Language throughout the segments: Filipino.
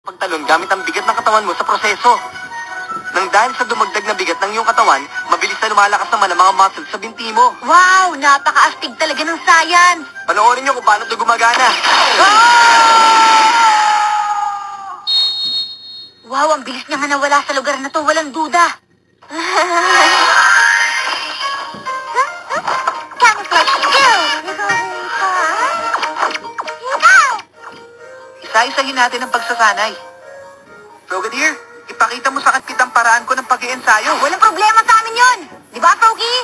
Pagtalon gamit ang bigat ng katawan mo sa proseso. Nang dahil sa dumagdag na bigat ng iyong katawan, mabilis na lumalakas naman ang mga muscles sa binti mo. Wow! Napaka-astig talaga ng science! Panoorin niyo kung paano ito gumagana. Wow! Ang bilis niya nga nawala sa lugar na to, walang duda. Camouflage skill! Isa-isahin natin ang pagsasanay. Frogadier, ipakita mo sa kanpit ang paraan ko ng pag-iensayo. Walang problema sa amin yun! Di ba, Froggy?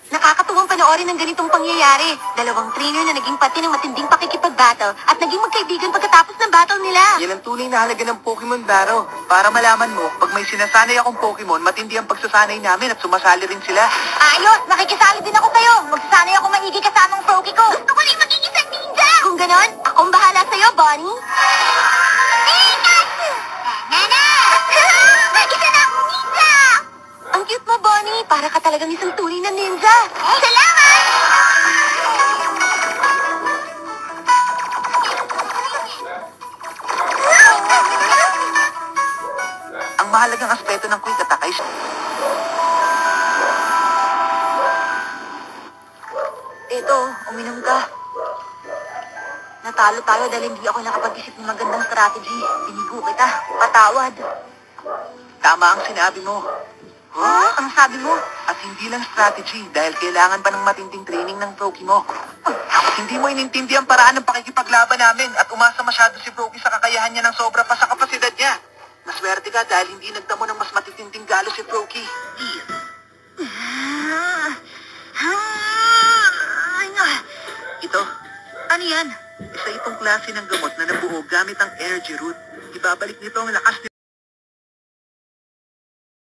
Nakakatuwang panoorin ng ganitong pangyayari. Dalawang trainer na naging pati ng matinding pakikipag-battle at naging magkaibigan pagkatapos ng battle nila. Yan ang tunay na halaga ng Pokemon, Daro. Para malaman mo, pag may sinasanay akong Pokemon, matindi ang pagsasanay namin at sumasali rin sila. Ayos! Nakikisali din ako sa'yo! Magsasanay ako maigi kasama ang Froggy ko! Gusto ko rin magiging isang ninja! Kung ganon, akong bahala sa'yo, Bonnie! Nana! Isa na akong ninja! Ang cute mo, Bonnie! Para ka talagang isang tunay na ninja! Salamat! Ang mahalagang aspeto ng quick attack ay... Eto, uminom ka. Natalo tayo dahil hindi ako nakapag-isip ng magandang strategy. Binigo kita. Patawad. Tama ang sinabi mo. Ha? Ang sabi mo? At hindi lang strategy dahil kailangan pa ng matinding training ng Froakie mo. Hindi mo inintindi ang paraan ng pakikipaglaban namin at umasa masyado si Froakie sa kakayahan niya ng sobra pa sa kapasidad niya. Maswerte ka dahil hindi nagdamo ng mas matitinding galo si Froakie. Ito, Ano yan? isa itong klase ng gamot na nabuo gamit ang energy root. Ibabalik nito ang lakas